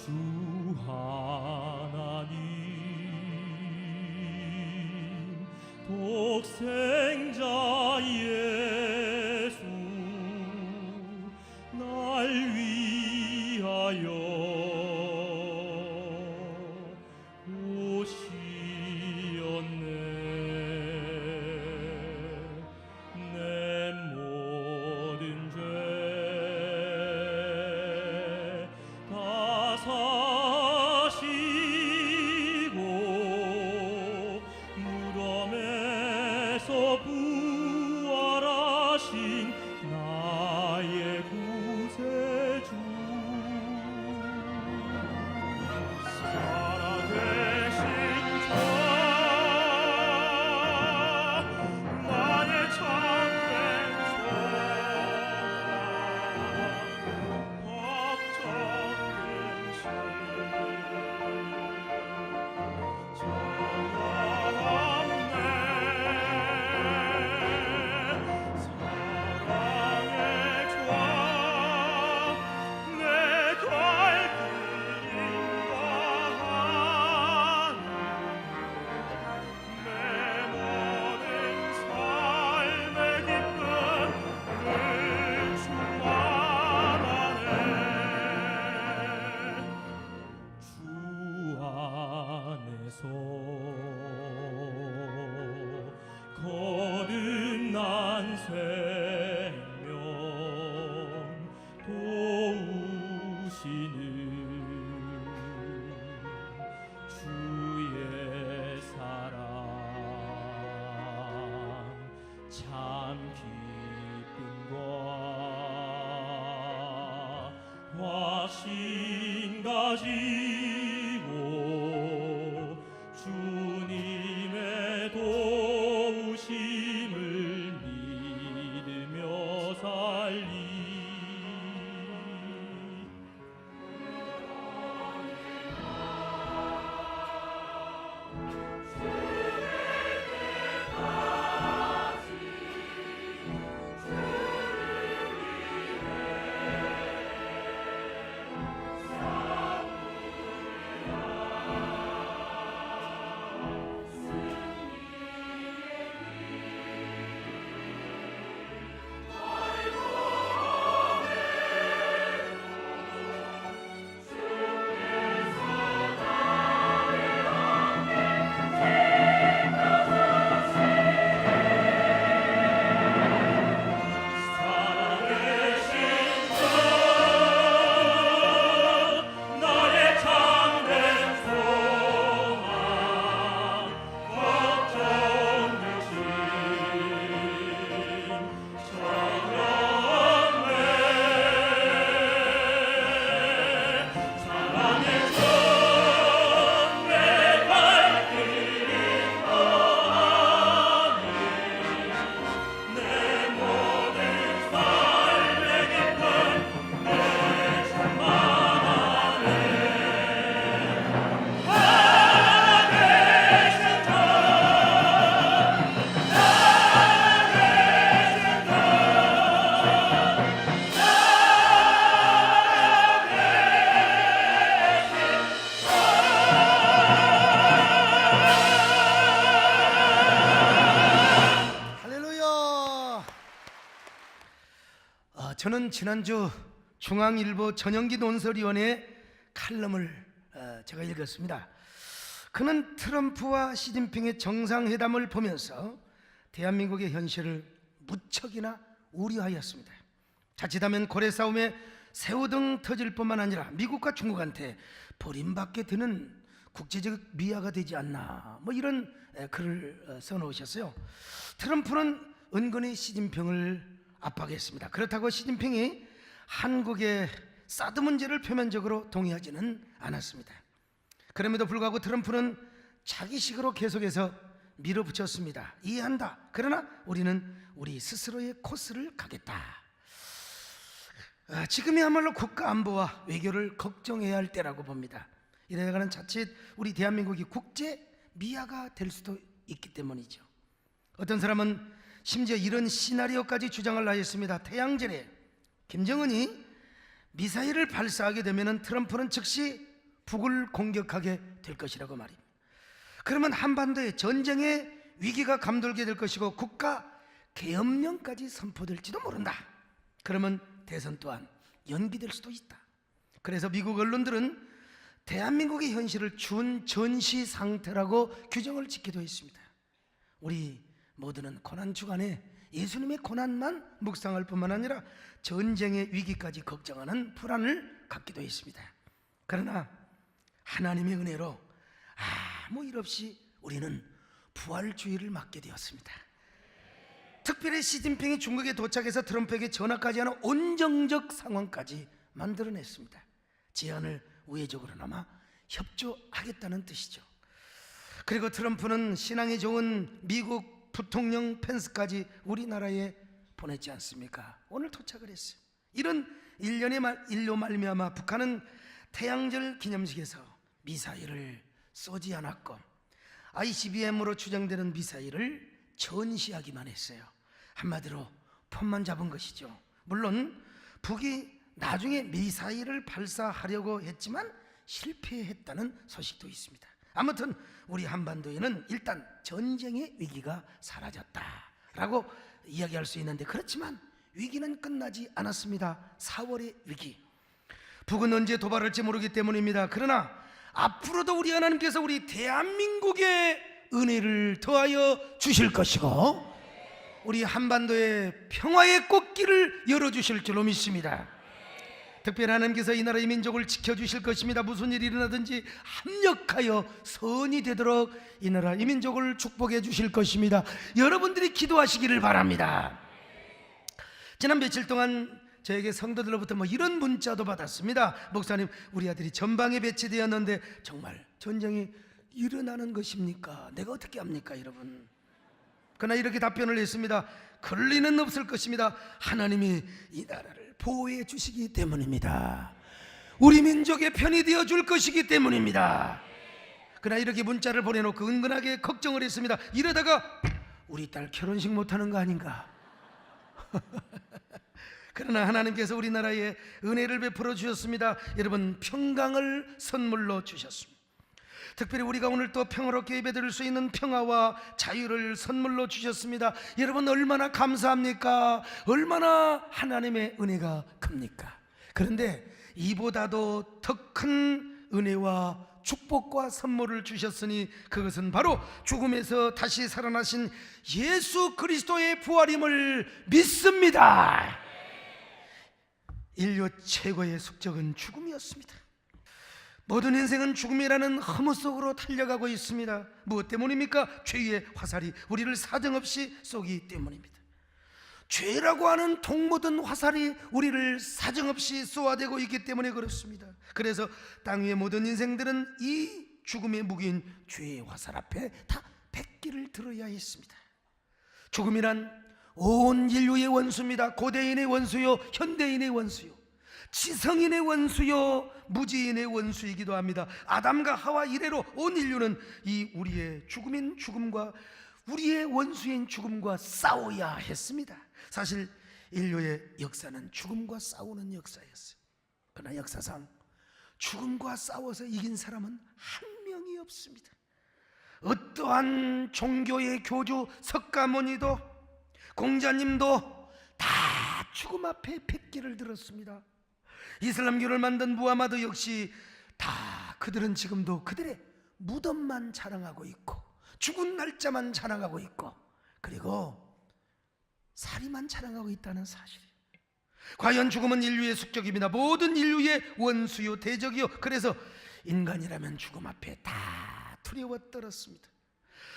주 하나님 독생자 예수 날 위하여 오시었네. 내 모든 죄 다 사시고 무덤에서 부활하신 나의 구세주 살아계신 자 나의 참된 소망 걱정된 신 거듭난 생명 도우시는 주의 사랑 참 기쁨과 화신 가지고 주님의 도우심을 믿으며 살리 저는 지난주 중앙일보 전영기 논설위원회의 칼럼을 제가 읽었습니다. 그는 트럼프와 시진핑의 정상회담을 보면서 대한민국의 현실을 무척이나 우려하였습니다. 자칫하면 고래 싸움에 새우등 터질 뿐만 아니라 미국과 중국한테 버림받게 되는 국제적 미아가 되지 않나, 이런 글을 써놓으셨어요. 트럼프는 은근히 시진핑을 압박했습니다. 그렇다고 시진핑이 한국의 사드 문제를 표면적으로 동의하지는 않았습니다. 그럼에도 불구하고 트럼프는 자기식으로 계속해서 밀어붙였습니다. 이해한다. 그러나 우리는 우리 스스로의 코스를 가겠다. 지금이야말로 국가 안보와 외교를 걱정해야 할 때라고 봅니다. 이래가는 자칫 우리 대한민국이 국제 미아가 될 수도 있기 때문이죠. 어떤 사람은 심지어 이런 시나리오까지 주장을 하였습니다. 태양절에 김정은이 미사일을 발사하게 되면 트럼프는 즉시 북을 공격하게 될 것이라고 말입니다. 그러면 한반도에 전쟁의 위기가 감돌게 될 것이고 국가 계엄령까지 선포될지도 모른다. 그러면 대선 또한 연기될 수도 있다. 그래서 미국 언론들은 대한민국의 현실을 준전시 상태라고 규정을 짓기도 했습니다. 우리 모두는 고난 주간에 예수님의 고난만 묵상할 뿐만 아니라 전쟁의 위기까지 걱정하는 불안을 갖기도 했습니다. 그러나 하나님의 은혜로 아무 일 없이 우리는 부활주의를 맞게 되었습니다. 특별히 시진핑이 중국에 도착해서 트럼프에게 전화까지 하는 온정적 상황까지 만들어냈습니다. 제안을 우회적으로나마 협조하겠다는 뜻이죠. 그리고 트럼프는 신앙이 좋은 미국 부통령 펜스까지 우리나라에 보냈지 않습니까? 오늘 도착을 했어요. 이런 일로 말미암아 북한은 태양절 기념식에서 미사일을 쏘지 않았고 ICBM으로 추정되는 미사일을 전시하기만 했어요. 한마디로 폰만 잡은 것이죠. 물론 북이 나중에 미사일을 발사하려고 했지만 실패했다는 소식도 있습니다. 아무튼 우리 한반도에는 일단 전쟁의 위기가 사라졌다라고 이야기할 수 있는데, 그렇지만 위기는 끝나지 않았습니다. 4월의 위기, 북은 언제 도발할지 모르기 때문입니다. 그러나 앞으로도 우리 하나님께서 우리 대한민국의 은혜를 더하여 주실 것이고 우리 한반도의 평화의 꽃길을 열어주실 줄로 믿습니다. 특별히 하나님께서 이 나라의 민족을 지켜주실 것입니다. 무슨 일이 일어나든지 합력하여 선이 되도록 이 나라 이 민족을 축복해 주실 것입니다. 여러분들이 기도하시기를 바랍니다. 지난 며칠 동안 저에게 성도들로부터 이런 문자도 받았습니다. 목사님, 우리 아들이 전방에 배치되었는데 정말 전쟁이 일어나는 것입니까? 내가 어떻게 합니까, 여러분? 그러나 이렇게 답변을 했습니다. 그럴 리는 없을 것입니다. 하나님이 이 나라를 보호해 주시기 때문입니다. 우리 민족의 편이 되어 줄 것이기 때문입니다. 그러나 이렇게 문자를 보내놓고 은근하게 걱정을 했습니다. 이러다가 우리 딸 결혼식 못하는 거 아닌가? 그러나 하나님께서 우리나라에 은혜를 베풀어 주셨습니다. 여러분, 평강을 선물로 주셨습니다. 특별히 우리가 오늘 또 평화롭게 예배드릴 수 있는 평화와 자유를 선물로 주셨습니다. 여러분, 얼마나 감사합니까? 얼마나 하나님의 은혜가 큽니까? 그런데 이보다도 더 큰 은혜와 축복과 선물을 주셨으니 그것은 바로 죽음에서 다시 살아나신 예수 그리스도의 부활임을 믿습니다. 인류 최고의 숙적은 죽음이었습니다. 모든 인생은 죽음이라는 허무 속으로 달려가고 있습니다. 무엇 때문입니까? 죄의 화살이 우리를 사정없이 쏘기 때문입니다. 죄라고 하는 독모든 화살이 우리를 사정없이 쏘아대고 있기 때문에 그렇습니다. 그래서 땅 위의 모든 인생들은 이 죽음의 무기인 죄의 화살 앞에 다 백기를 들어야 했습니다. 죽음이란 온 인류의 원수입니다. 고대인의 원수요, 현대인의 원수요, 지성인의 원수요, 무지인의 원수이기도 합니다. 아담과 하와 이래로 온 인류는 이 우리의 죽음인 죽음과 우리의 원수인 죽음과 싸워야 했습니다. 사실 인류의 역사는 죽음과 싸우는 역사였어요. 그러나 역사상 죽음과 싸워서 이긴 사람은 한 명이 없습니다. 어떠한 종교의 교주 석가모니도 공자님도 다 죽음 앞에 백기를 들었습니다. 이슬람교를 만든 무하마드 역시 다 그들은 지금도 그들의 무덤만 자랑하고 있고 죽은 날짜만 자랑하고 있고 그리고 살이만 자랑하고 있다는 사실이에요. 과연 죽음은 인류의 숙적입니다. 모든 인류의 원수요, 대적이요. 그래서 인간이라면 죽음 앞에 다 두려워 떨었습니다.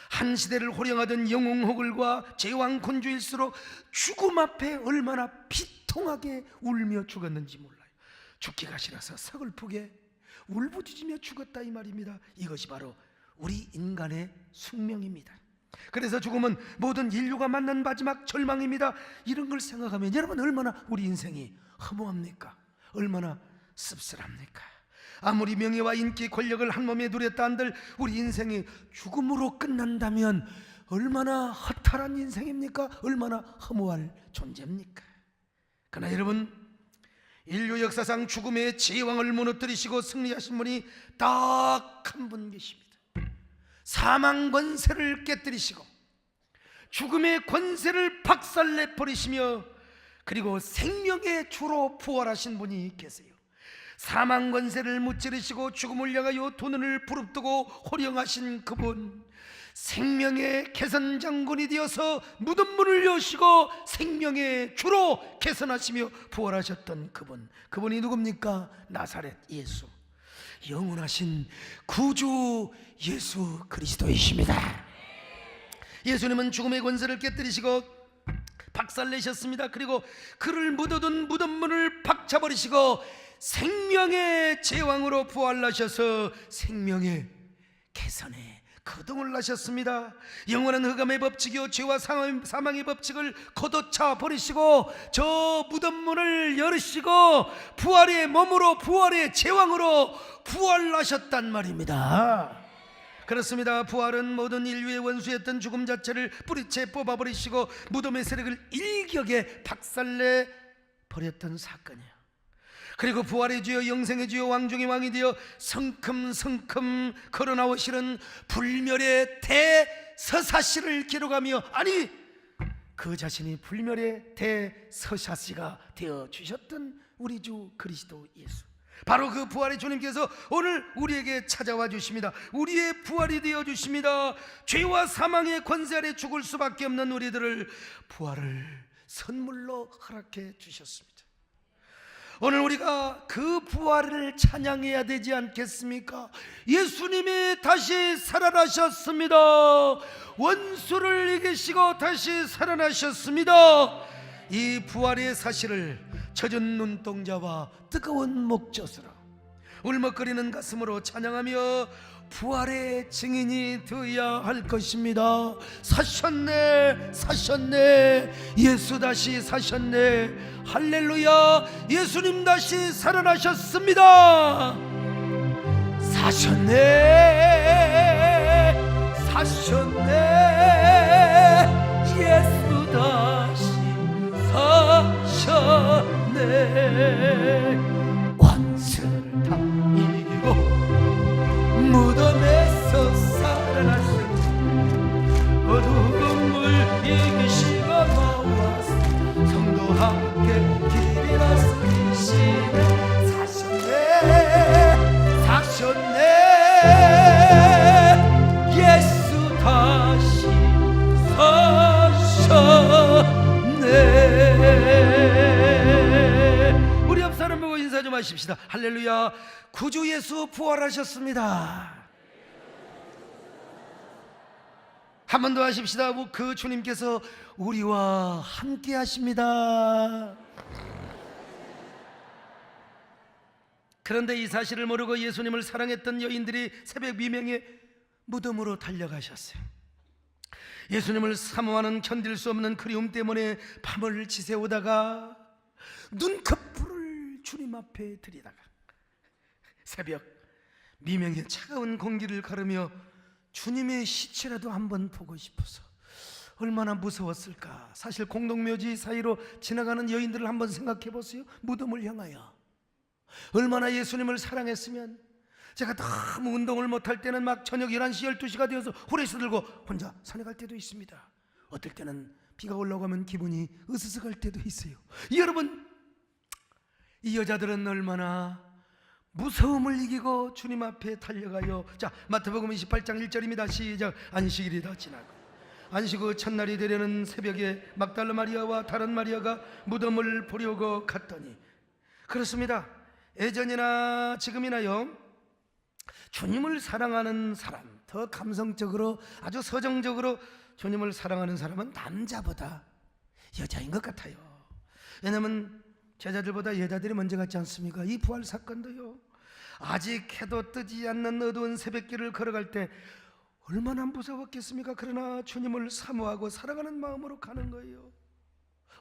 한 시대를 호령하던 영웅호글과 제왕군주일수록 죽음 앞에 얼마나 비통하게 울며 죽었는지 몰라요. 죽기가 싫어서 서글프게 울부짖으며 죽었다 이 말입니다. 이것이 바로 우리 인간의 숙명입니다. 그래서 죽음은 모든 인류가 만난 마지막 절망입니다. 이런 걸 생각하면 여러분, 얼마나 우리 인생이 허무합니까? 얼마나 씁쓸합니까? 아무리 명예와 인기, 권력을 한 몸에 누렸다 한들 우리 인생이 죽음으로 끝난다면 얼마나 허탈한 인생입니까? 얼마나 허무할 존재입니까? 그러나 여러분, 인류 역사상 죽음의 제왕을 무너뜨리시고 승리하신 분이 딱 한 분 계십니다. 사망 권세를 깨뜨리시고 죽음의 권세를 박살내 버리시며 그리고 생명의 주로 부활하신 분이 계세요. 사망 권세를 무찌르시고 죽음을 향하여 두 눈을 부릅뜨고 호령하신 그분, 생명의 개선 장군이 되어서 무덤 문을 여시고 생명의 주로 개선하시며 부활하셨던 그분이 누굽니까? 나사렛 예수, 영원하신 구주 예수 그리스도이십니다. 예수님은 죽음의 권세를 깨뜨리시고 박살내셨습니다. 그리고 그를 묻어둔 무덤문을 박차버리시고 생명의 제왕으로 부활하셔서 생명의 개선에 거동을 하셨습니다. 영원한 흑암의 법칙이요 죄와 사망의 법칙을 걷어차 버리시고 저 무덤문을 열으시고 부활의 몸으로 부활의 제왕으로 부활하셨단 말입니다. 그렇습니다. 부활은 모든 인류의 원수였던 죽음 자체를 뿌리채 뽑아버리시고 무덤의 세력을 일격에 박살내 버렸던 사건이에요. 그리고 부활의 주여 영생의 주여 왕중의 왕이 되어 성큼성큼 걸어나오시는 불멸의 대서사시를 기록하며, 아니 그 자신이 불멸의 대서사시가 되어 주셨던 우리 주 그리스도 예수, 바로 그 부활의 주님께서 오늘 우리에게 찾아와 주십니다. 우리의 부활이 되어 주십니다. 죄와 사망의 권세 아래 죽을 수밖에 없는 우리들을 부활을 선물로 허락해 주셨습니다. 오늘 우리가 그 부활을 찬양해야 되지 않겠습니까? 예수님이 다시 살아나셨습니다. 원수를 이기시고 다시 살아나셨습니다. 이 부활의 사실을 젖은 눈동자와 뜨거운 목젖으로 울먹거리는 가슴으로 찬양하며 부활의 증인이 되어야 할 것입니다. 사셨네, 사셨네, 예수 다시 사셨네, 할렐루야, 예수님 다시 살아나셨습니다. 사셨네, 사셨네, 예수 다시 사셨네. 원수를 다 이기고 무덤에서 살아나신 어두움을 이기시고 나와서 성도 함께 길이 나서시네. 사셨네, 사셨네, 예수 다시 사셨네. 우리 옆 사람 보고 인사 좀 하십시다. 할렐루야, 구주 예수 부활하셨습니다. 한 번 더 하십시다. 그 주님께서 우리와 함께 하십니다. 그런데 이 사실을 모르고 예수님을 사랑했던 여인들이 새벽 미명에 무덤으로 달려가셨어요. 예수님을 사모하는 견딜 수 없는 그리움 때문에 밤을 지새우다가 눈꺼풀을 주님 앞에 들이다가 새벽 미명의 차가운 공기를 가르며 주님의 시체라도 한번 보고 싶어서 얼마나 무서웠을까. 사실 공동묘지 사이로 지나가는 여인들을 한번 생각해 보세요. 무덤을 향하여 얼마나 예수님을 사랑했으면. 제가 너무 운동을 못할 때는 막 저녁 11시 12시가 되어서 후레쉬 들고 혼자 산에 갈 때도 있습니다. 어떨 때는 비가 올라오면 기분이 으스스할 때도 있어요. 여러분, 이 여자들은 얼마나 무서움을 이기고 주님 앞에 달려가요. 자, 마태복음 28장 1절입니다. 시작. 안식일이 다 지나고 안식 후 첫날이 되려는 새벽에 막달라 마리아와 다른 마리아가 무덤을 보려고 갔더니, 그렇습니다. 예전이나 지금이나요, 주님을 사랑하는 사람, 더 감성적으로 아주 서정적으로 주님을 사랑하는 사람은 남자보다 여자인 것 같아요. 왜냐하면 제자들보다 여자들이 먼저 갔지 않습니까? 이 부활 사건도요, 아직 해도 뜨지 않는 어두운 새벽길을 걸어갈 때 얼마나 무서웠겠습니까? 그러나 주님을 사모하고 사랑하는 마음으로 가는 거예요.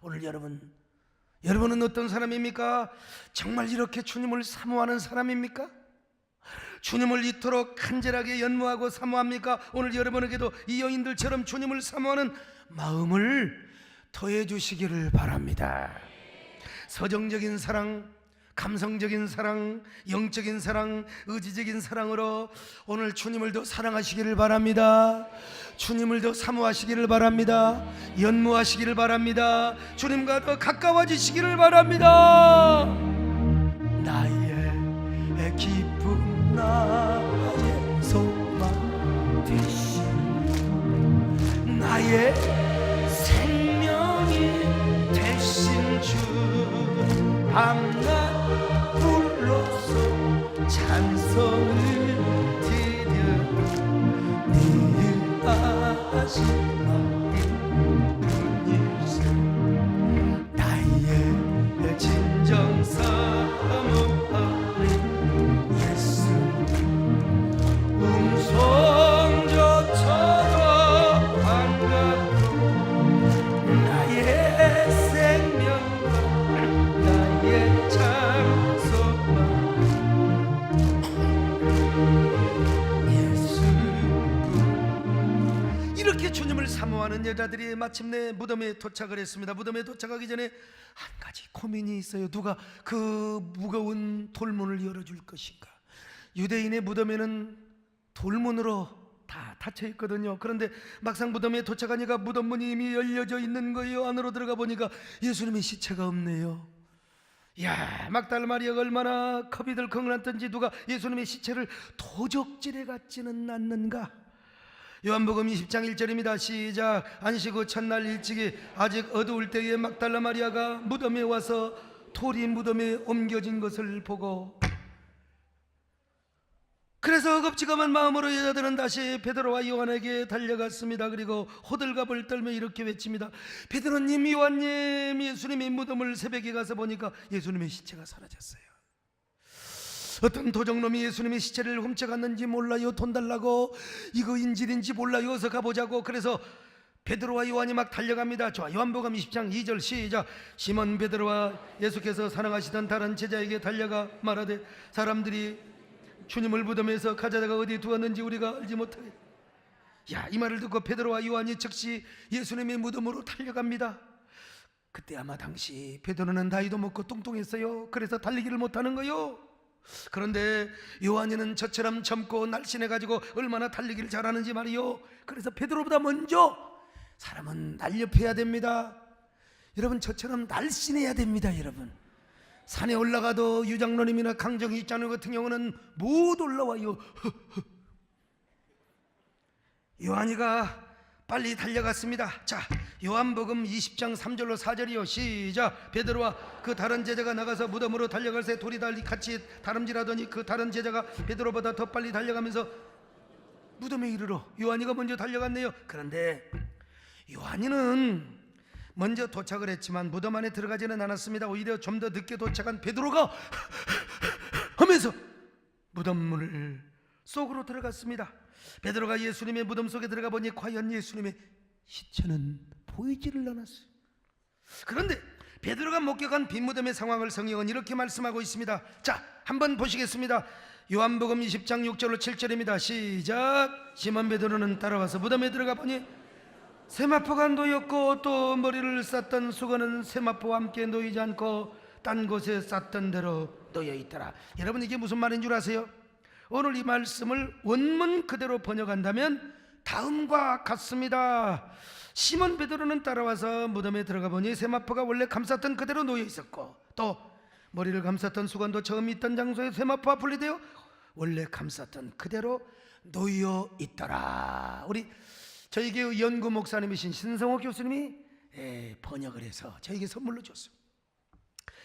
오늘 여러분은 어떤 사람입니까? 정말 이렇게 주님을 사모하는 사람입니까? 주님을 이토록 간절하게 연모하고 사모합니까? 오늘 여러분에게도 이 여인들처럼 주님을 사모하는 마음을 더해 주시기를 바랍니다. 서정적인 사랑, 감성적인 사랑, 영적인 사랑, 의지적인 사랑으로 오늘 주님을 더 사랑하시기를 바랍니다. 주님을 더 사모하시기를 바랍니다. 연모하시기를 바랍니다. 주님과 더 가까워지시기를 바랍니다. 나의 기쁨, 나의 소망 되신, 나의 생명이 되신 주, 밤낮 불러서 찬송을 드려 늘 아신 마음 일생, 나의 진정 사모하는 예수, 음성조차도 반갑고 나의 생명과 나의 찬송과 예수. 이렇게 주님을 사모하는 여자들이 마침내 무덤에 도착을 했습니다. 무덤에 도착하기 전에 한 가지 고민이 있어요. 누가 그 무거운 돌문을 열어줄 것인가? 유대인의 무덤에는 돌문으로 다 닫혀 있거든요. 그런데 막상 무덤에 도착하니까 무덤문이 이미 열려져 있는 거예요. 안으로 들어가 보니까 예수님의 시체가 없네요. 야, 막달라 마리아가 얼마나 겁이 들컹 났던지 누가 예수님의 시체를 도적질해 갔지는 않는가? 요한복음 20장 1절입니다. 시작. 안식 후 첫날 일찍이 아직 어두울 때에 막달라 마리아가 무덤에 와서 돌이 무덤에 옮겨진 것을 보고, 그래서 허겁지겁한 마음으로 여자들은 다시 베드로와 요한에게 달려갔습니다. 그리고 호들갑을 떨며 이렇게 외칩니다. 베드로님, 요한님, 예수님의 무덤을 새벽에 가서 보니까 예수님의 시체가 사라졌어요. 어떤 도적놈이 예수님의 시체를 훔쳐갔는지 몰라요. 돈 달라고. 이거 인질인지 몰라요. 어서 가보자고. 그래서 베드로와 요한이 막 달려갑니다. 좋아. 요한복음 20장 2절 시작. 시몬 베드로와 예수께서 사랑하시던 다른 제자에게 달려가 말하되 사람들이 주님을 무덤에서 가져다가 어디 두었는지 우리가 알지 못하게. 야, 이 말을 듣고 베드로와 요한이 즉시 예수님의 무덤으로 달려갑니다. 그때 아마 당시 베드로는 나이도 먹고 뚱뚱했어요. 그래서 달리기를 못하는 거요. 그런데 요한이는 저처럼 젊고 날씬해가지고 얼마나 달리기를 잘하는지 말이요. 그래서 베드로보다 먼저 사람은 날렵해야 됩니다. 여러분, 저처럼 날씬해야 됩니다. 여러분, 산에 올라가도 유장로님이나 강정희 입장로 같은 경우는 못 올라와요. 요한이가 빨리 달려갔습니다. 자, 요한복음 20장 3절로 4절이요. 시작. 베드로와 그 다른 제자가 나가서 무덤으로 달려갈 새 돌이 달리 같이 다름질하더니 그 다른 제자가 베드로보다 더 빨리 달려가면서 무덤에 이르러 요한이가 먼저 달려갔네요. 그런데 요한이는 먼저 도착을 했지만 무덤 안에 들어가지는 않았습니다. 오히려 좀 더 늦게 도착한 베드로가 하면서 무덤 문을 속으로 들어갔습니다. 베드로가 예수님의 무덤 속에 들어가 보니 과연 예수님의 시체는 보이지를 않았어요. 그런데 베드로가 목격한 빈 무덤의 상황을 성경은 이렇게 말씀하고 있습니다. 자, 한번 보시겠습니다. 요한복음 20장 6절로 7절입니다. 시작. 시몬 베드로는 따라와서 무덤에 들어가 보니 세마포가 놓였고 또 머리를 쌌던 수건은 세마포와 함께 놓이지 않고 딴 곳에 쌌던 대로 놓여 있더라. 여러분, 이게 무슨 말인 줄 아세요? 오늘 이 말씀을 원문 그대로 번역한다면 다음과 같습니다. 시몬 베드로는 따라와서 무덤에 들어가 보니 세마포가 원래 감쌌던 그대로 놓여 있었고 또 머리를 감쌌던 수건도 처음 있던 장소에 세마포와 분리되어 원래 감쌌던 그대로 놓여 있더라. 우리 저희 교회 연구 목사님이신 신성호 교수님이 번역을 해서 저에게 선물로 줬어요.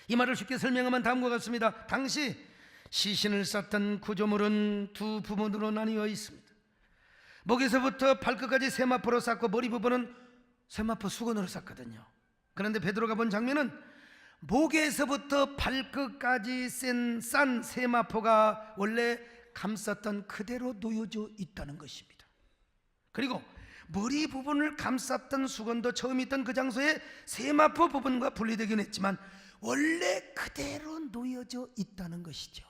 이 말을 쉽게 설명하면 다음과 같습니다. 당시 시신을 쌌던 구조물은 두 부분으로 나뉘어 있습니다. 목에서부터 발끝까지 세마포로 쌌고 머리 부분은 세마포 수건으로 쌌거든요. 그런데 베드로가 본 장면은 목에서부터 발끝까지 싼 세마포가 원래 감쌌던 그대로 놓여져 있다는 것입니다. 그리고 머리 부분을 감쌌던 수건도 처음 있던 그 장소에 세마포 부분과 분리되긴 했지만 원래 그대로 놓여져 있다는 것이죠.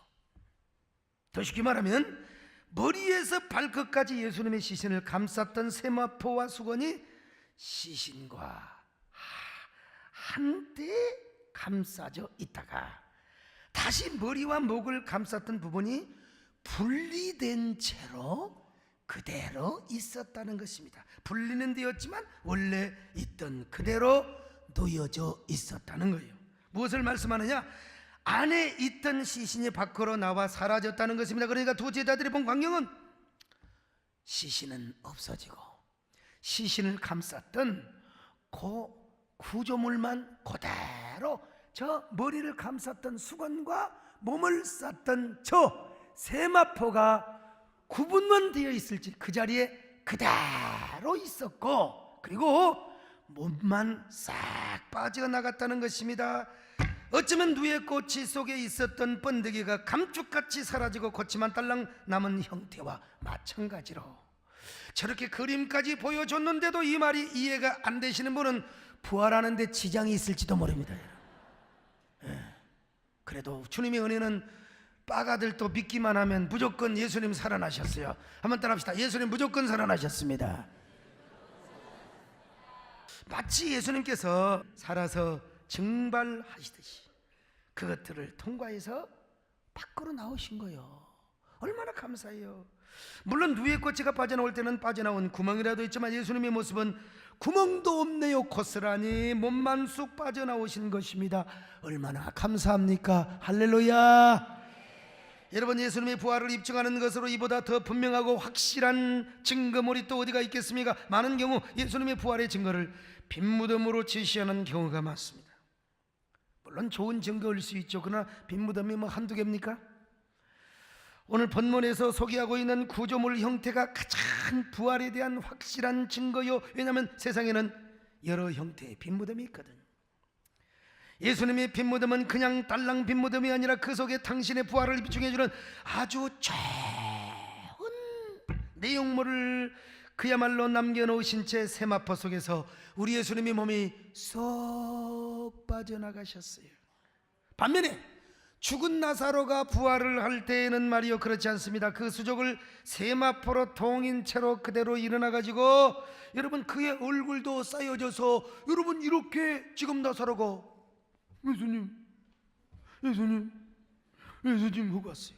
더 쉽게 말하면 머리에서 발끝까지 예수님의 시신을 감쌌던 세마포와 수건이 시신과 한데 감싸져 있다가 다시 머리와 목을 감쌌던 부분이 분리된 채로 그대로 있었다는 것입니다. 분리는 되었지만 원래 있던 그대로 놓여져 있었다는 거예요. 무엇을 말씀하느냐? 안에 있던 시신이 밖으로 나와 사라졌다는 것입니다. 그러니까 두 제자들이 본 광경은 시신은 없어지고 시신을 감쌌던 그 구조물만 그대로, 저 머리를 감쌌던 수건과 몸을 쌌던 저 세마포가 구분만 되어 있을지 그 자리에 그대로 있었고, 그리고 몸만 싹 빠져나갔다는 것입니다. 어쩌면 누에 꽃이 속에 있었던 번데기가 감쪽같이 사라지고 꽃이만 딸랑 남은 형태와 마찬가지로, 저렇게 그림까지 보여줬는데도 이 말이 이해가 안 되시는 분은 부활하는 데 지장이 있을지도 모릅니다. 그래도 주님의 은혜는 빠가들도 믿기만 하면 무조건 예수님 살아나셨어요. 한번 따라합시다. 예수님 무조건 살아나셨습니다. 마치 예수님께서 살아서 증발하시듯이 그것들을 통과해서 밖으로 나오신 거예요. 얼마나 감사해요. 물론 누에 꼬치가 빠져나올 때는 빠져나온 구멍이라도 있지만 예수님의 모습은 구멍도 없네요. 고스란히 몸만 쑥 빠져나오신 것입니다. 얼마나 감사합니까? 할렐루야. 여러분, 예수님의 부활을 입증하는 것으로 이보다 더 분명하고 확실한 증거물이 또 어디가 있겠습니까? 많은 경우 예수님의 부활의 증거를 빈무덤으로 제시하는 경우가 많습니다. 물론 좋은 증거일 수 있죠. 그러나 빈무덤이 뭐 한두 개입니까? 오늘 본문에서 소개하고 있는 구조물 형태가 가장 부활에 대한 확실한 증거요. 왜냐하면 세상에는 여러 형태의 빈무덤이 있거든. 예수님의 빈무덤은 그냥 딸랑 빈무덤이 아니라 그 속에 당신의 부활을 입증해주는 아주 좋은 내용물을 그야말로 남겨놓으신 채 세마포 속에서 우리 예수님의 몸이 쏙 빠져나가셨어요. 반면에 죽은 나사로가 부활을 할 때에는 말이요, 그렇지 않습니다. 그 수족을 세마포로 통인 채로 그대로 일어나가지고, 여러분, 그의 얼굴도 쌓여져서, 여러분, 이렇게 지금 나사로가 예수님 하고 왔어요.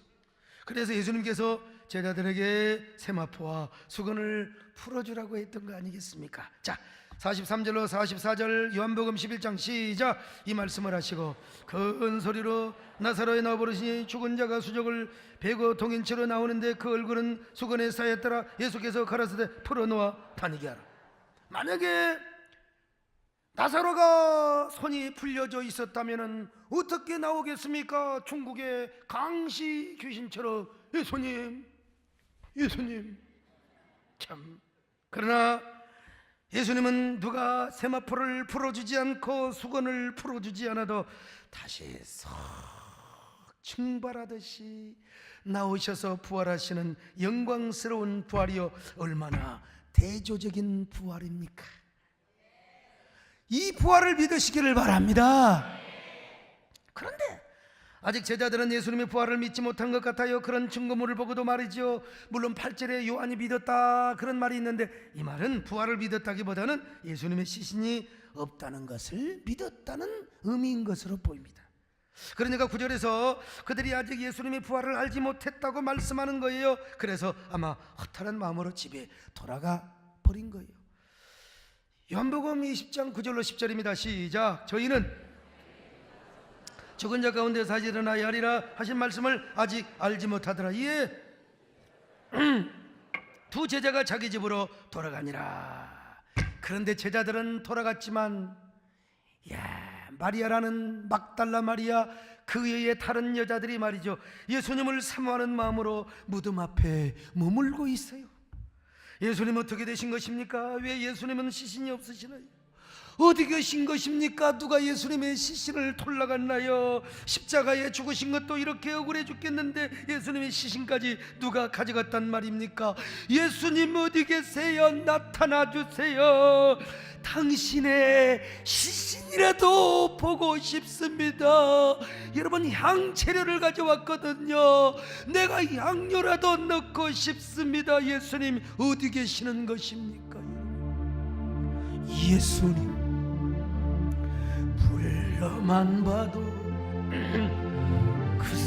그래서 예수님께서 제자들에게 세마포와 수건을 풀어주라고 했던 거 아니겠습니까? 자, 43절로 44절 요한복음 11장 시작. 이 말씀을 하시고 큰 소리로 나사로에 나와 부르시니 죽은 자가 수족을 베고 동인 채로 나오는데 그 얼굴은 수건에 쌓였더라. 예수께서 가라사대 풀어놓아 다니게 하라. 만약에 나사로가 손이 풀려져 있었다면 어떻게 나오겠습니까? 중국의 강시 귀신처럼 예수님 참. 그러나 예수님은 누가 세마포를 풀어주지 않고 수건을 풀어주지 않아도 다시 쏙 증발하듯이 나오셔서 부활하시는 영광스러운 부활이요, 얼마나 대조적인 부활입니까? 이 부활을 믿으시기를 바랍니다. 그런데 아직 제자들은 예수님의 부활을 믿지 못한 것 같아요. 그런 증거물을 보고도 말이죠. 물론 8절에 요한이 믿었다 그런 말이 있는데, 이 말은 부활을 믿었다기보다는 예수님의 시신이 없다는 것을 믿었다는 의미인 것으로 보입니다. 그러니까 9절에서 그들이 아직 예수님의 부활을 알지 못했다고 말씀하는 거예요. 그래서 아마 허탈한 마음으로 집에 돌아가 버린 거예요. 요한복음 20장 9절로 10절입니다. 시작. 저희는 죽은 자 가운데 다시 일어나야 하리라 하신 말씀을 아직 알지 못하더라. 이에 두 제자가 자기 집으로 돌아가니라. 그런데 제자들은 돌아갔지만, 마리아라는 막달라 마리아 그 외에 다른 여자들이 말이죠, 예수님을 사모하는 마음으로 무덤 앞에 머물고 있어요. 예수님 어떻게 되신 것입니까? 왜 예수님은 시신이 없으시나요? 어디 계신 것입니까? 누가 예수님의 시신을 돌아갔나요? 십자가에 죽으신 것도 이렇게 억울해 죽겠는데 예수님의 시신까지 누가 가져갔단 말입니까? 예수님 어디 계세요? 나타나 주세요. 당신의 시신이라도 보고 싶습니다. 여러분, 향채료를 가져왔거든요. 내가 향료라도 넣고 싶습니다. 예수님 어디 계시는 것입니까? 예수님 불러만 봐도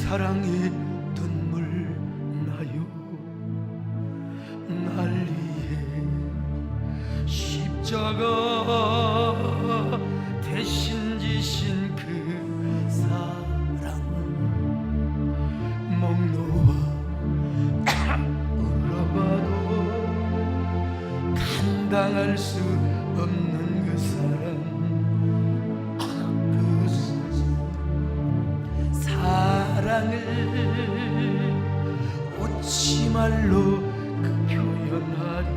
사랑의 눈물 나요. 날 위해 십자가 대신 지신 그 사랑 목 놓아 울어봐도 감당할 수 없는 그 사랑, 그 사랑을 웃지말로 그 표현하리.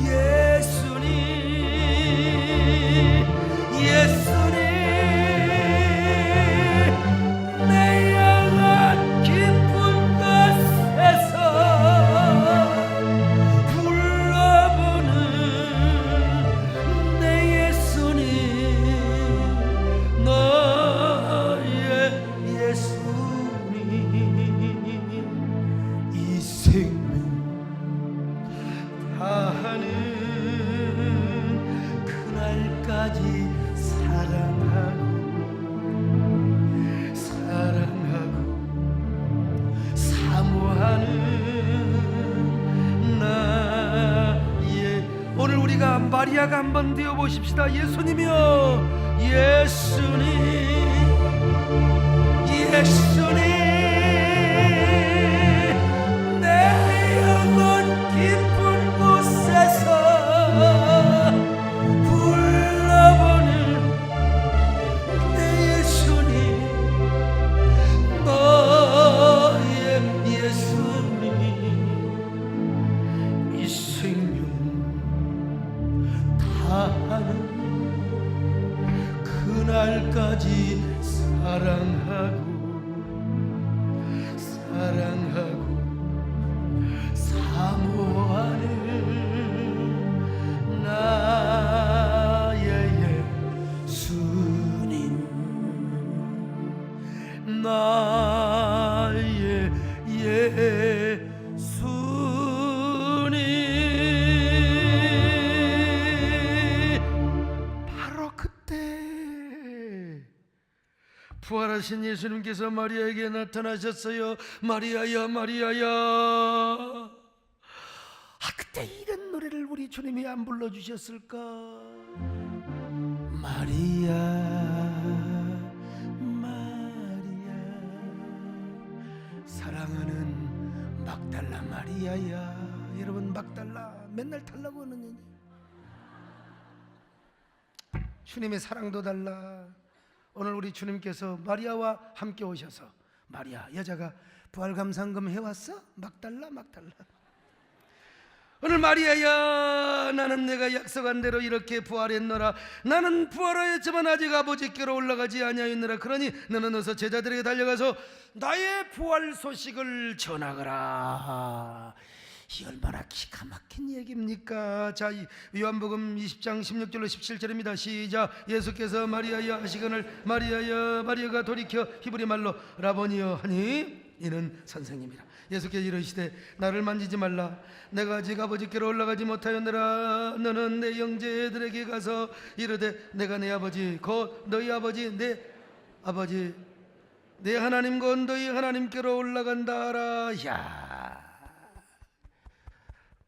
예수님, 예수님, 내 영혼 깊은 곳에서 불러보는 내 예수님, 너의 예수님. 이 생명 다하는 그날까지 사랑하고 사랑하고 사모하는 나의, 오늘 우리가 마리아가 한번 되어 보십시다. 예수님이여, 예수님, 예수님, 내 영혼 깊은 곳에서 불러보는 내 예수님, 너의 예수님. 이 생명 다하는 그날까지 사랑하고 사랑하고 사모하는 나의 예수님, 나의 예수님. 바로 그때 부활하신 예수님께서 마리아에게 나타나셨어요. 마리아야, 마리아야. 그때 이런 노래를 우리 주님이 안 불러주셨을까? 마리아, 마리아, 사랑하는 막달라 마리아야. 여러분, 막달라 맨날 달라고 하는, 주님의 사랑도 달라. 오늘 우리 주님께서 마리아와 함께 오셔서, 마리아, 여자가 부활 감상금 해왔어? 막달라, 막달라. 오늘 마리아야, 나는 내가 약속한 대로 이렇게 부활했노라. 나는 부활하였지만 아직 아버지께로 올라가지 아니하였노라. 그러니 너는 어서 제자들에게 달려가서 나의 부활 소식을 전하거라. 이 얼마나 기가 막힌 얘기입니까? 자, 요한복음 20장 16절로 17절입니다. 시작. 예수께서 마리아야 하시거늘 마리아야, 마리아가 돌이켜 히브리 말로 라보니여 하니 이는 선생님이라. 예수께서 이르시되 나를 만지지 말라. 내가 아직 아버지께로 올라가지 못하였느라. 너는 내 형제들에게 가서 이르되 내가 내 아버지 곧 너희 아버지 내 아버지 내 하나님 곧 너희 하나님께로 올라간다 하라. 야,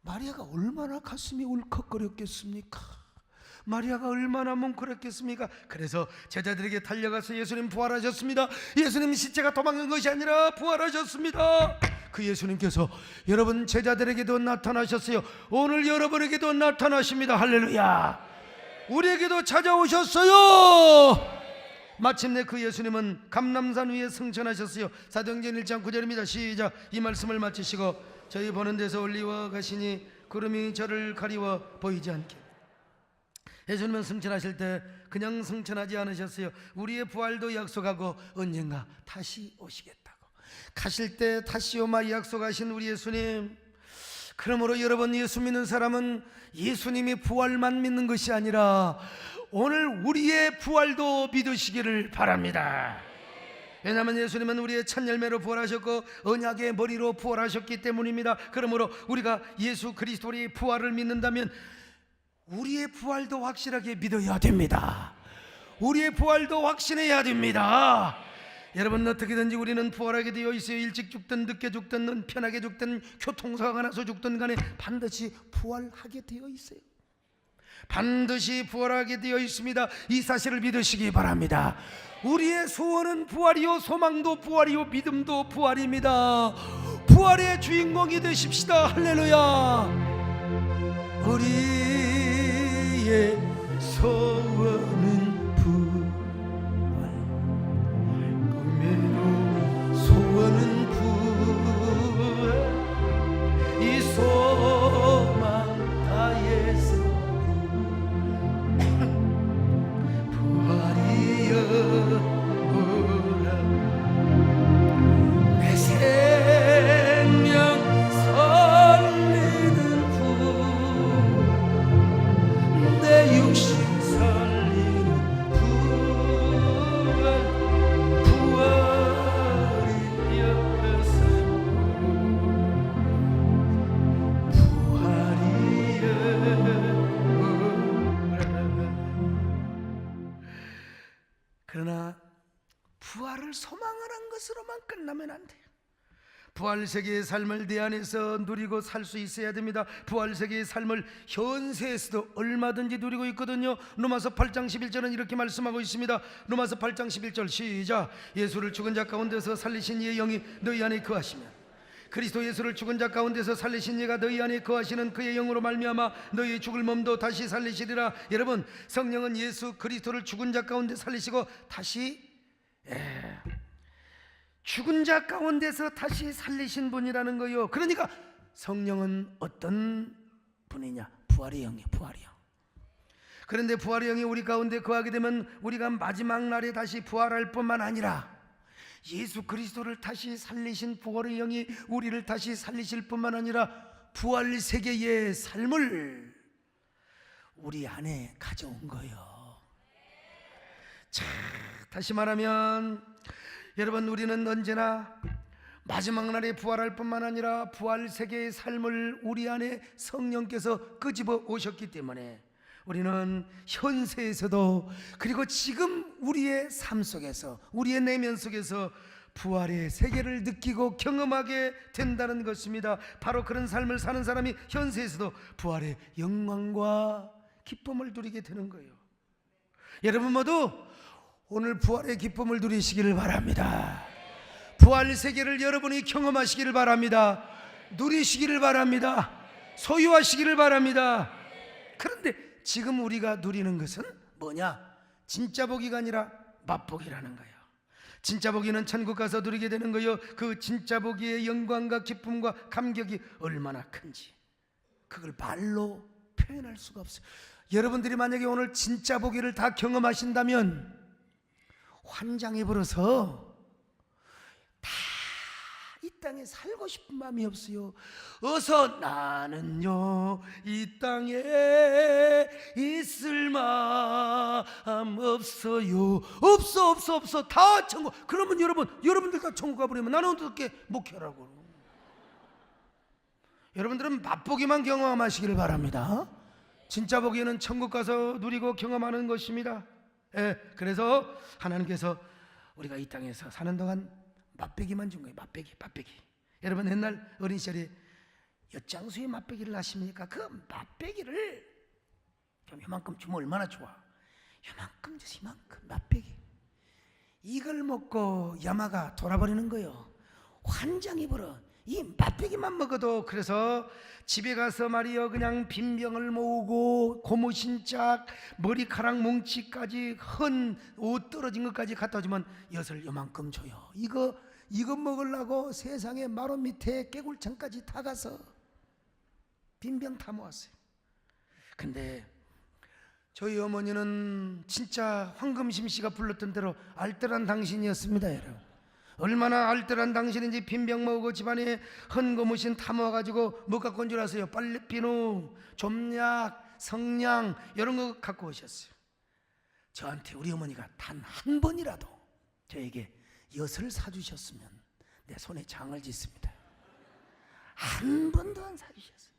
마리아가 얼마나 가슴이 울컥거렸겠습니까? 마리아가 얼마나 뭉클했겠습니까? 그래서 제자들에게 달려가서 예수님 부활하셨습니다. 예수님 시체가 도망간 것이 아니라 부활하셨습니다. 그 예수님께서 여러분 제자들에게도 나타나셨어요. 오늘 여러분에게도 나타나십니다. 할렐루야. 우리에게도 찾아오셨어요. 마침내 그 예수님은 감람산 위에 승천하셨어요. 사도행전 1장 9절입니다. 시작. 이 말씀을 마치시고 저희 보는 데서 올리워 가시니 구름이 저를 가리워 보이지 않게. 예수님은 승천하실 때 그냥 승천하지 않으셨어요. 우리의 부활도 약속하고 언젠가 다시 오시겠다고. 가실 때 다시 오마 약속하신 우리 예수님. 그러므로 여러분, 예수 믿는 사람은 예수님이 부활만 믿는 것이 아니라 오늘 우리의 부활도 믿으시기를 바랍니다. 왜냐하면 예수님은 우리의 첫 열매로 부활하셨고 언약의 머리로 부활하셨기 때문입니다. 그러므로 우리가 예수 그리스도의 부활을 믿는다면 우리의 부활도 확실하게 믿어야 됩니다. 우리의 부활도 확신해야 됩니다. 여러분, 어떻게든지 우리는 부활하게 되어 있어요. 일찍 죽든 늦게 죽든 편하게 죽든 교통사고가 나서 죽든 간에 반드시 부활하게 되어 있어요. 반드시 부활하게 되어 있습니다. 이 사실을 믿으시기 바랍니다. 우리의 소원은 부활이요, 소망도 부활이요, 믿음도 부활입니다. 부활의 주인공이 되십시다. 할렐루야. 우리의 소원은 부활, 꿈에도 소원은 부활, 이 소망 다해서 부활이여 오라. 내 생명 살리는 부, 내 육신 살리는 부활, 부활이여서 부활이여 오라. 그러나 부활을 소망하는 것으로만 끝나면 안 돼요. 부활 세계의 삶을 내 안에서 누리고 살 수 있어야 됩니다. 부활 세계의 삶을 현세에서도 얼마든지 누리고 있거든요. 로마서 8장 11절은 이렇게 말씀하고 있습니다. 로마서 8장 11절 시작. 예수를 죽은 자 가운데서 살리신 이의 영이 너희 안에 거하시면, 그리스도 예수를 죽은 자 가운데서 살리신 이가 너희 안에 거하시는 그의 영으로 말미암아 너희 죽을 몸도 다시 살리시리라. 여러분, 성령은 예수 그리스도를 죽은 자 가운데 살리시고 다시 죽은 자 가운데서 다시 살리신 분이라는 거요. 그러니까 성령은 어떤 분이냐? 부활의 영이에요. 부활의 영. 그런데 부활의 영이 우리 가운데 거하게 되면 우리가 마지막 날에 다시 부활할 뿐만 아니라 예수 그리스도를 다시 살리신 부활의 영이 우리를 다시 살리실 뿐만 아니라 부활 세계의 삶을 우리 안에 가져온 거예요. 자, 다시 말하면 여러분, 우리는 언제나 마지막 날에 부활할 뿐만 아니라 부활 세계의 삶을 우리 안에 성령께서 끄집어 오셨기 때문에 우리는 현세에서도, 그리고 지금 우리의 삶 속에서, 우리의 내면 속에서 부활의 세계를 느끼고 경험하게 된다는 것입니다. 바로 그런 삶을 사는 사람이 현세에서도 부활의 영광과 기쁨을 누리게 되는 거예요. 여러분 모두 오늘 부활의 기쁨을 누리시기를 바랍니다. 부활 세계를 여러분이 경험하시기를 바랍니다. 누리시기를 바랍니다. 소유하시기를 바랍니다. 그런데 지금 우리가 누리는 것은 뭐냐? 진짜 복이가 아니라 맛복이라는 거예요. 진짜 복이는 천국 가서 누리게 되는 거예요. 그 진짜 복의 영광과 기쁨과 감격이 얼마나 큰지 그걸 말로 표현할 수가 없어요. 여러분들이 만약에 오늘 진짜 복이를 다 경험하신다면 환장해 버려서 다 이 땅에 살고 싶은 마음이 없어요. 어서 나는요 이 땅에 있을 마음 없어요. 없어 다 천국. 그러면 여러분들 다 천국 가버리면 나는 어떻게 목회라고. 여러분들은 맛보기만 경험하시기를 바랍니다. 진짜 보기에는 천국 가서 누리고 경험하는 것입니다. 그래서 하나님께서 우리가 이 땅에서 사는 동안 맛배기만 준 거예요. 맛배기. 여러분, 옛날 어린 시절에 엿장수에 맛배기를 하십니까? 그 맛배기를 좀 요만큼 주면 얼마나 좋아. 요만큼 줘서 이만큼 맛배기. 이걸 먹고 야마가 돌아버리는 거예요. 환장이 벌어. 이 맛배기만 먹어도. 그래서 집에 가서 말이요, 그냥 빈병을 모으고 고무신짝 머리카락 뭉치까지 헌 옷 떨어진 것까지 갖다 주면 엿을 요만큼 줘요. 이거 먹으려고 세상에 마루 밑에 깨굴창까지 다 가서 빈병 다 모았어요. 근데 저희 어머니는 진짜 황금심 씨가 불렀던 대로 알뜰한 당신이었습니다. 여러분, 얼마나 알뜰한 당신인지 빈병 모으고 집안에 헌고무신 다 모아가지고 뭐 갖고 온 줄 아세요? 빨래비누, 좀약, 성냥 이런 거 갖고 오셨어요. 저한테 우리 어머니가 단 한 번이라도 저에게 엿을 사주셨으면 내 손에 장을 짓습니다. 한 번도 안 사주셨어요.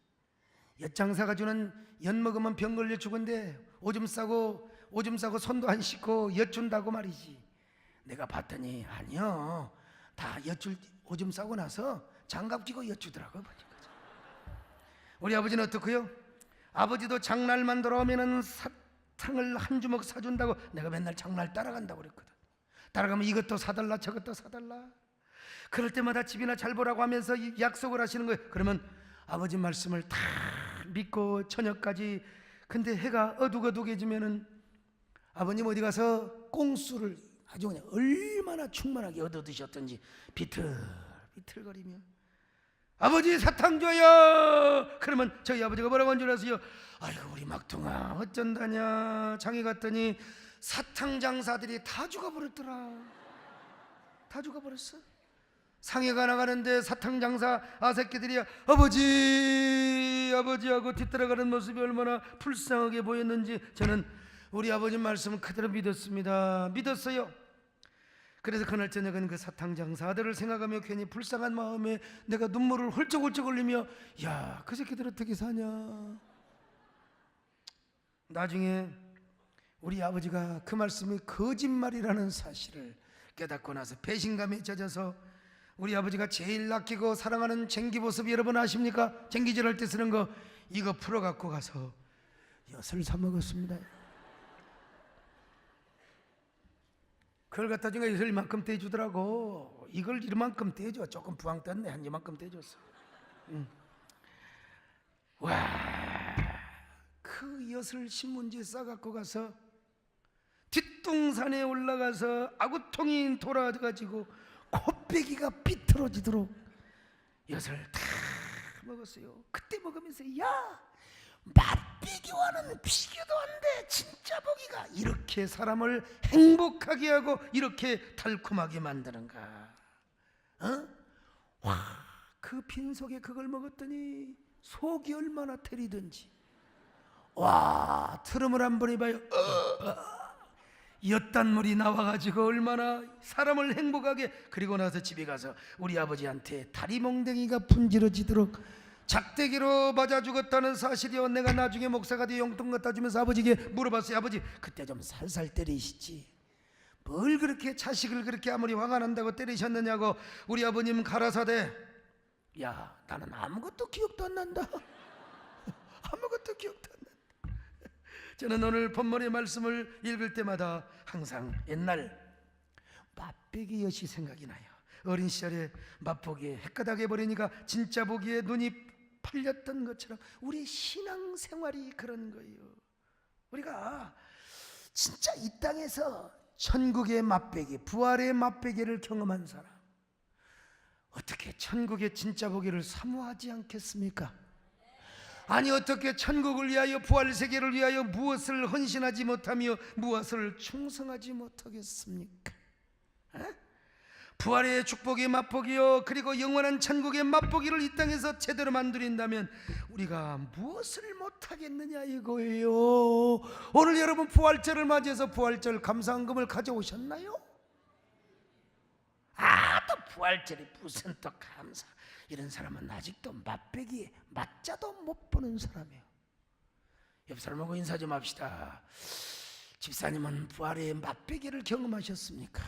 엿장사가 주는 엿 먹으면 병 걸려 죽은데 오줌 싸고 손도 안 씻고 엿 준다고 말이지. 내가 봤더니 아니요, 다 엿줄 오줌 싸고 나서 장갑 끼고 엿주더라고요. 우리 아버지는 어떻고요? 아버지도 장날만 돌아오면은 사탕을 한 주먹 사준다고 내가 맨날 장날 따라간다고 그랬거든. 따라가면 이것도 사달라 저것도 사달라. 그럴 때마다 집이나 잘 보라고 하면서 약속을 하시는 거예요. 그러면 아버지 말씀을 다 믿고 저녁까지. 근데 해가 어둑어둑해지면은 아버님 어디 가서 꽁수를 아주 그냥 얼마나 충만하게 얻어 드셨던지 비틀비틀거리며 아버지 사탕 줘요. 그러면 저희 아버지가 뭐라고 한 줄 아세요? 아이고 우리 막둥아 어쩐다냐. 장에 갔더니 사탕 장사들이 다 죽어버렸더라. 다 죽어버렸어. 상해가 나가는데 사탕 장사 아새끼들이 아버지 아버지하고 뒤따라가는 모습이 얼마나 불쌍하게 보였는지 저는 우리 아버지 말씀을 그대로 믿었어요. 그래서 그날 저녁은 그 사탕 장사들을 생각하며 괜히 불쌍한 마음에 내가 눈물을 훌쩍훌쩍 흘리며 야, 그 새끼들 어떻게 사냐. 나중에 우리 아버지가 그 말씀이 거짓말이라는 사실을 깨닫고 나서 배신감에 젖어서 우리 아버지가 제일 아끼고 사랑하는 쟁기보습 여러분 아십니까? 쟁기질할 때 쓰는 거 이거 풀어 갖고 가서 엿을 사 먹었습니다. 그걸 갖다 주니까 엿을 이만큼 떼주더라고. 이걸 이만큼 떼줘. 조금 부항 떴네. 한 이만큼 떼줬어. 와, 그 엿을 신문지에 싸갖고 가서 뒷동산에 올라가서 아구통이 돌아가지고 코빼기가 비틀어지도록 엿을 다 먹었어요. 그때 먹으면서 야, 맛비교와는 비교도 안 돼. 진짜 보기가 이렇게 사람을 행복하게 하고 이렇게 달콤하게 만드는가. 와, 그 빈속에 그걸 먹었더니 속이 얼마나 테리든지. 와, 트름을 한번 해봐요. 엿단물이 나와가지고 얼마나 사람을 행복하게. 그리고 나서 집에 가서 우리 아버지한테 다리몽댕이가 분지러지도록 작대기로 맞아 죽었다는 사실이요. 내가 나중에 목사가 돼 용돈 갖다 주면서 아버지에게 물어봤어요. 아버지 그때 좀 살살 때리시지 뭘 그렇게 자식을 그렇게 아무리 화가 난다고 때리셨느냐고. 우리 아버님 가라사대 야, 나는 아무것도 기억도 안 난다. 아무것도 기억도 안 난다. 저는 오늘 본문의 말씀을 읽을 때마다 항상 옛날 맛배기 엿이 생각이 나요. 어린 시절에 맛보기에 헷가닥해 버리니까 진짜 보기에 눈이 팔렸던 것처럼 우리 신앙생활이 그런 거예요. 우리가 진짜 이 땅에서 천국의 맛배기, 부활의 맛배기를 경험한 사람, 어떻게 천국의 진짜 보기를 사모하지 않겠습니까? 아니 어떻게 천국을 위하여, 부활 세계를 위하여 무엇을 헌신하지 못하며 무엇을 충성하지 못하겠습니까? 부활의 축복의 맛보기요, 그리고 영원한 천국의 맛보기를 이 땅에서 제대로 만들인다면 우리가 무엇을 못하겠느냐 이거예요. 오늘 여러분 부활절을 맞이해서 부활절 감사헌금을 가져오셨나요? 또 부활절이 무슨 또 감사. 이런 사람은 아직도 맛배기 맛자도 못 보는 사람이에요. 옆 사람하고 인사 좀 합시다. 집사님은 부활의 맛배기를 경험하셨습니까?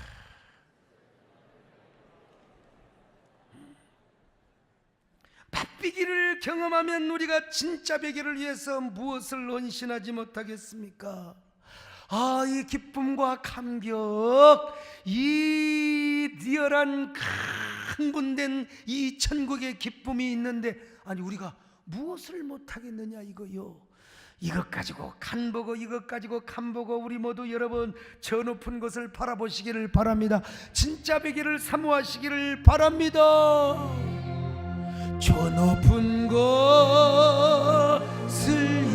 맛배기를 경험하면 우리가 진짜 배기를 위해서 무엇을 헌신하지 못하겠습니까? 이 기쁨과 감격, 이 리얼한 흥분된 이 천국의 기쁨이 있는데, 아니 우리가 무엇을 못하겠느냐 이거요. 이것 가지고 간 보고 이것 가지고 간 보고 우리 모두 여러분 저 높은 곳을 바라보시기를 바랍니다. 진짜 배기를 사모하시기를 바랍니다. 저 높은 곳을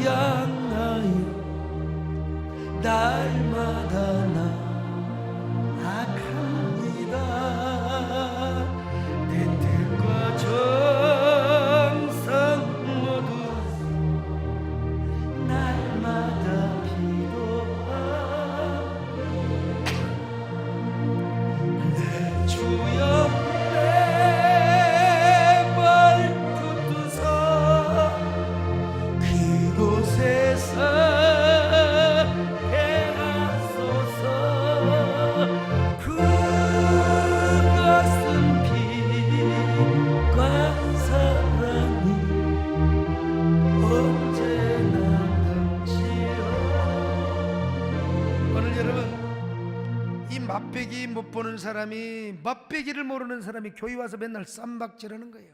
향하여 날마다 나아갑니다. 내 뜻과 정성 모두 날마다 기도하며 내 주여 그곳에서 행하소서. 오늘 여러분, 이 맛배기 못 보는 사람이, 맛배기를 모르는 사람이 교회 와서 맨날 쌈박질하는 거예요.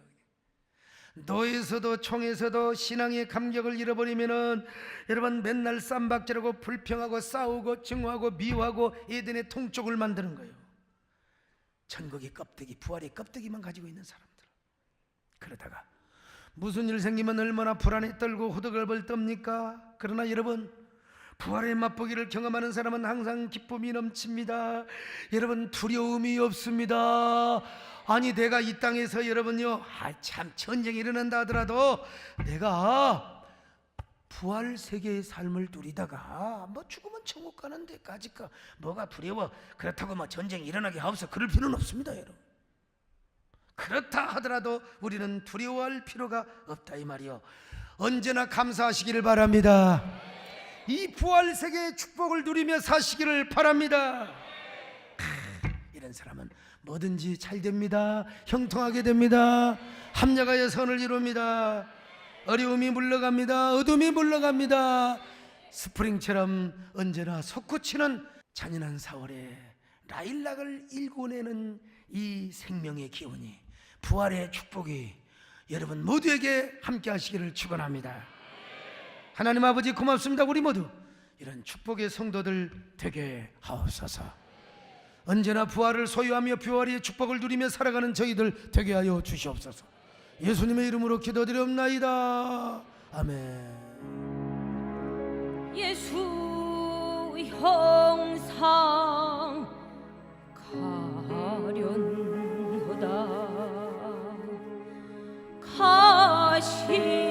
노에서도 총에서도 신앙의 감격을 잃어버리면은 여러분 맨날 쌈박질하고 불평하고 싸우고 증오하고 미워하고 에덴의 통쪽을 만드는 거예요. 천국의 껍데기, 부활의 껍데기만 가지고 있는 사람들. 그러다가 무슨 일 생기면 얼마나 불안에 떨고 호들갑을 떱니까? 그러나 여러분, 부활의 맛보기를 경험하는 사람은 항상 기쁨이 넘칩니다. 여러분, 두려움이 없습니다. 아니, 내가 이 땅에서 여러분요, 참 전쟁이 일어난다 하더라도 내가 부활 세계의 삶을 누리다가 뭐 죽으면 천국 가는 데까지가 뭐가 두려워, 그렇다고 뭐 전쟁이 일어나게 하옵소, 그럴 필요는 없습니다. 여러분, 그렇다 하더라도 우리는 두려워할 필요가 없다 이 말이요. 언제나 감사하시기를 바랍니다. 이 부활 세계의 축복을 누리며 사시기를 바랍니다. 이런 사람은 뭐든지 잘 됩니다. 형통하게 됩니다. 합력하여 선을 이룹니다. 어려움이 물러갑니다. 어둠이 물러갑니다. 스프링처럼 언제나 솟구치는 잔인한 4월에 라일락을 일궈내는 이 생명의 기운이, 부활의 축복이 여러분 모두에게 함께 하시기를 축원합니다. 하나님 아버지 고맙습니다. 우리 모두 이런 축복의 성도들 되게 하옵소서. 언제나 부활을 소유하며 부활의 축복을 누리며 살아가는 저희들 되게 하여 주시옵소서. 예수님의 이름으로 기도드리옵나이다. 아멘. 예수 형상 가련하다 가시관과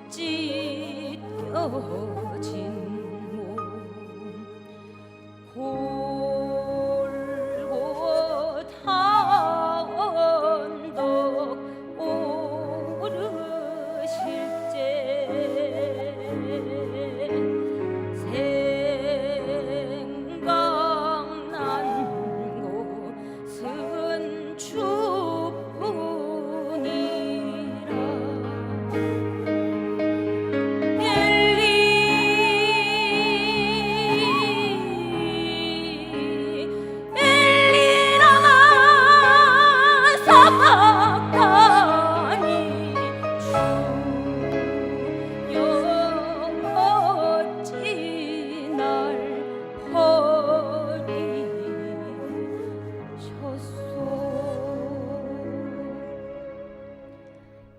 찢겨진 몸 골고타 언덕 오르실 때 생각난 곳은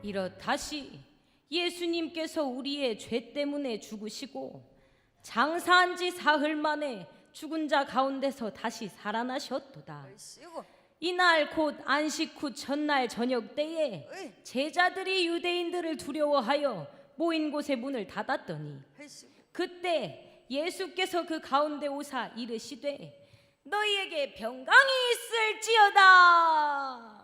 이렇다시 예수님께서 우리의 죄 때문에 죽으시고 장사한 지 사흘 만에 죽은 자 가운데서 다시 살아나셨도다. 이날 곧 안식 후 첫날 저녁 때에 제자들이 유대인들을 두려워하여 모인 곳의 문을 닫았더니 그때 예수께서 그 가운데 오사 이르시되 너희에게 평강이 있을지어다.